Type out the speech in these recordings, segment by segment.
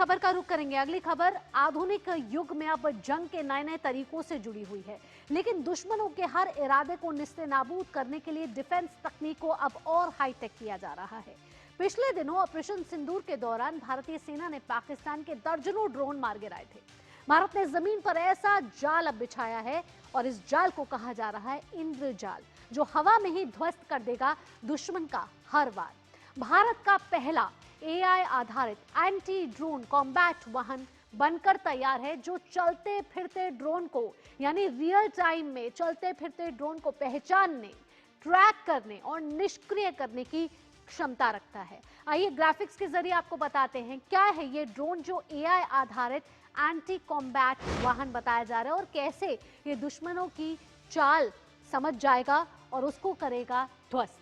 खबर का रुख करेंगे। अगली खबर आधुनिक युग में अब जंग के नए नए तरीकों से जुड़ी हुई है, लेकिन दुश्मनों के हर इरादे को निस्ते-नाबूद करने के लिए डिफेंस तकनीक को अब और हाईटेक किया जा रहा है। पिछले दिनों ऑपरेशन सिंदूर के दौरान भारतीय सेना ने पाकिस्तान के दर्जनों ड्रोन मार गिराए थे। भारत ने जमीन पर ऐसा जाल अब बिछाया है और इस जाल को कहा जा रहा है इंद्रजाल, जो हवा में ही ध्वस्त कर देगा दुश्मन का हर वार। भारत का पहला एआई आधारित एंटी ड्रोन कॉम्बैट वाहन बनकर तैयार है, जो चलते फिरते ड्रोन को यानी रियल टाइम में चलते फिरते ड्रोन को पहचानने, ट्रैक करने और निष्क्रिय करने की क्षमता रखता है। आइए ग्राफिक्स के जरिए आपको बताते हैं क्या है ये ड्रोन जो एआई आधारित एंटी कॉम्बैट वाहन बताया जा रहा है और कैसे ये दुश्मनों की चाल समझ जाएगा और उसको करेगा ध्वस्त।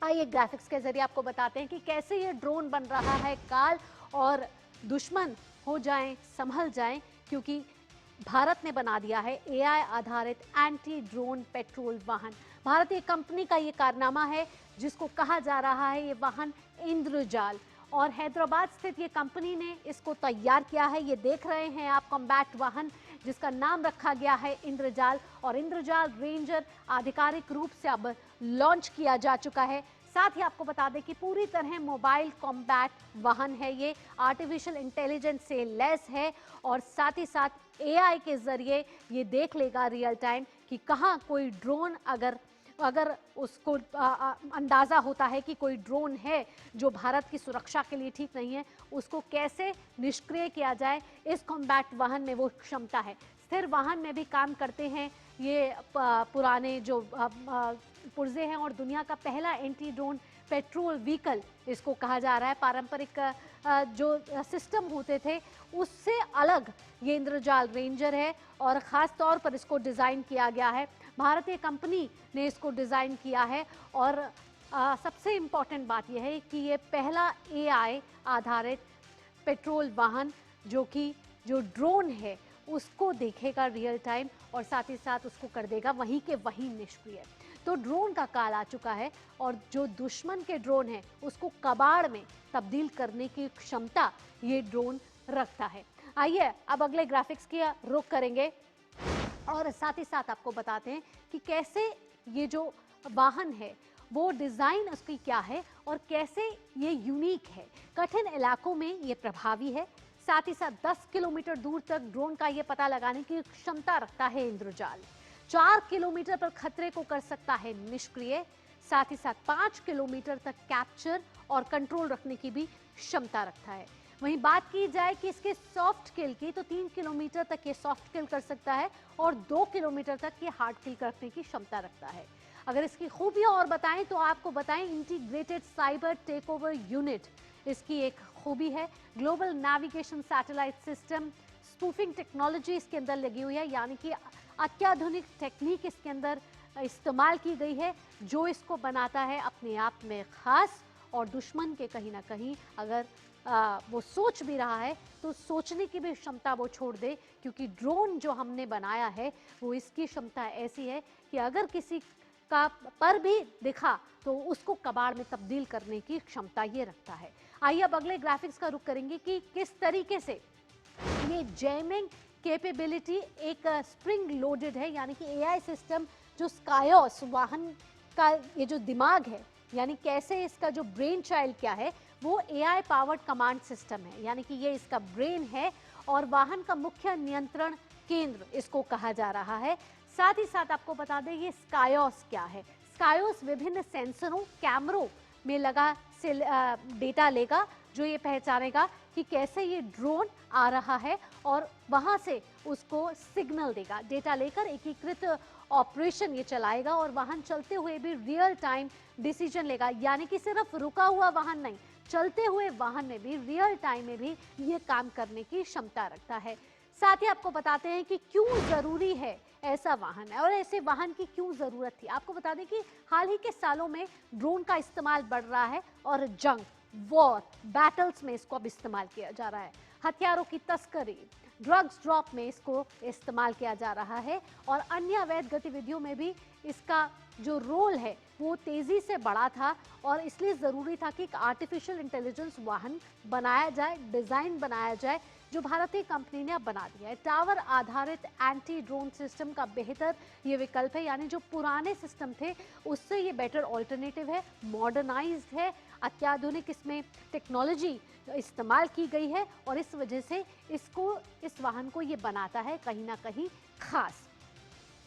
आइए ग्राफिक्स के जरिए आपको बताते हैं कि कैसे ये ड्रोन बन रहा है काल और दुश्मन हो जाएं, संभल जाएं, क्योंकि भारत ने बना दिया है एआई आधारित एंटी ड्रोन पेट्रोल वाहन। भारतीय कंपनी का ये कारनामा है, जिसको कहा जा रहा है ये वाहन इंद्रजाल, और हैदराबाद स्थित ये कंपनी ने इसको तैयार किया है। ये देख रहे हैं आप कॉम्बैट वाहन, जिसका नाम रखा गया है इंद्रजाल, और इंद्रजाल रेंजर आधिकारिक रूप से अब लॉन्च किया जा चुका है। साथ ही आपको बता दें कि पूरी तरह मोबाइल कॉम्बैट वाहन है, ये आर्टिफिशियल इंटेलिजेंस से लैस है और साथ ही साथ एआई के जरिए ये देख लेगा रियल टाइम कि कहाँ कोई ड्रोन अगर उसको अंदाजा होता है कि कोई ड्रोन है जो भारत की सुरक्षा के लिए ठीक नहीं है, उसको कैसे निष्क्रिय किया जाए। इस कॉम्बैट वाहन में वो क्षमता है। स्थिर वाहन में भी काम करते हैं ये पुराने जो पुर्जे हैं, और दुनिया का पहला एंटी ड्रोन पेट्रोल व्हीकल इसको कहा जा रहा है। पारंपरिक जो सिस्टम होते थे उससे अलग ये इंद्रजाल रेंजर है और ख़ास तौर पर इसको डिज़ाइन किया गया है। भारतीय कंपनी ने इसको डिज़ाइन किया है और सबसे इम्पॉर्टेंट बात यह है कि ये पहला एआई आधारित पेट्रोल वाहन जो ड्रोन है उसको देखेगा रियल टाइम और साथ ही साथ उसको कर देगा वहीं के वहीं निष्क्रिय। तो ड्रोन का काल आ चुका है और जो दुश्मन के ड्रोन है उसको कबाड़ में तब्दील करने की क्षमता ये ड्रोन रखता है। आइए अब अगले ग्राफिक्स की रुख करेंगे और साथ ही साथ आपको बताते हैं कि कैसे ये जो वाहन है वो डिज़ाइन उसकी क्या है और कैसे ये यूनिक है। कठिन इलाकों में ये प्रभावी है, साथ ही साथ 10 किलोमीटर दूर तक ड्रोन का ये पता लगाने की क्षमता रखता है इंद्रजाल। 4 किलोमीटर पर खतरे को कर सकता है निष्क्रिय, साथ ही साथ 5 किलोमीटर तक कैप्चर और कंट्रोल रखने की भी क्षमता रखता है। वहीं बात की जाए कि इसके सॉफ्ट किल की, तो 3 किलोमीटर तक ये सॉफ्ट किल कर सकता है और 2 किलोमीटर तक ये हार्ड किल करने की क्षमता रखता है। अगर इसकी खूबियां और बताएं तो आपको बताएं integrated cyber take over unit इसकी एक खूबी है। Global navigation satellite system, spoofing technology इसके अंदर लगी हुई है, यानी कि अत्याधुनिक टेक्निक इसके अंदर इस्तेमाल की गई है, जो इसको बनाता है अपने आप में खास। और दुश्मन के कहीं ना कहीं अगर वो सोच भी रहा है तो सोचने की भी क्षमता वो छोड़ दे, क्योंकि ड्रोन जो हमने बनाया है वो इसकी क्षमता ऐसी है कि अगर किसी का पर भी दिखा तो उसको कबाड़ में तब्दील करने की क्षमता ये रखता है। आइए अब अगले ग्राफिक्स का रुख करेंगे कि किस तरीके से ये जैमिंग कैपेबिलिटी एक स्प्रिंग लोडेड है, यानी कि एआई सिस्टम जो स्कायोस वाहन का ये जो दिमाग है, यानी कैसे इसका जो ब्रेन चाइल्ड क्या है वो एआई पावर्ड कमांड सिस्टम है, यानी कि ये इसका ब्रेन है और वाहन का मुख्य नियंत्रण केंद्र इसको कहा जा रहा है। साथ ही साथ आपको बता दें ये स्कायोस क्या है। स्कायोस विभिन्न सेंसरों, कैमरों में लगा से डेटा लेगा, जो ये पहचानेगा कि कैसे ये ड्रोन आ रहा है और वहां से उसको सिग्नल देगा। डेटा लेकर एकीकृत ऑपरेशन ये चलाएगा और वाहन चलते हुए भी रियल टाइम डिसीजन लेगा, यानी कि सिर्फ रुका हुआ वाहन नहीं, चलते हुए वाहन में भी रियल टाइम में भी ये काम करने की क्षमता रखता है। साथ ही आपको बताते हैं कि क्यों जरूरी है ऐसा वाहन है और ऐसे वाहन की क्यों जरूरत थी। आपको बता दें कि हाल ही के सालों में ड्रोन का इस्तेमाल बढ़ रहा है और जंग, वॉर, बैटल्स में इसको अब इस्तेमाल किया जा रहा है। हथियारों की तस्करी, ड्रग्स ड्रॉप में इसको इस्तेमाल किया जा रहा है और अन्य अवैध गतिविधियों में भी इसका जो रोल है वो तेजी से बढ़ा था और इसलिए जरूरी था कि एक आर्टिफिशियल इंटेलिजेंस वाहन बनाया जाए, डिजाइन बनाया जाए, जो भारतीय कंपनी ने अब बना दिया है। टावर आधारित एंटी ड्रोन सिस्टम का बेहतर ये विकल्प है, यानी जो पुराने सिस्टम थे उससे ये बेटर ऑल्टरनेटिव है, मॉडर्नाइज्ड है, अत्याधुनिक इसमें टेक्नोलॉजी इस्तेमाल की गई है और इस वजह से इस वाहन को ये बनाता है कहीं ना कहीं खास।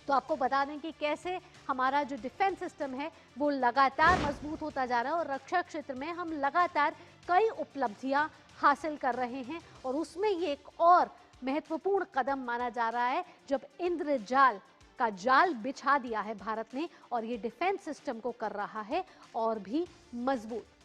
तो आपको बता दें कि कैसे हमारा जो डिफेंस सिस्टम है वो लगातार मजबूत होता जा रहा है और रक्षा क्षेत्र में हम लगातार कई उपलब्धियां हासिल कर रहे हैं और उसमें ये एक और महत्वपूर्ण कदम माना जा रहा है जब इंद्रजाल का जाल बिछा दिया है भारत ने और ये डिफेंस सिस्टम को कर रहा है और भी मजबूत।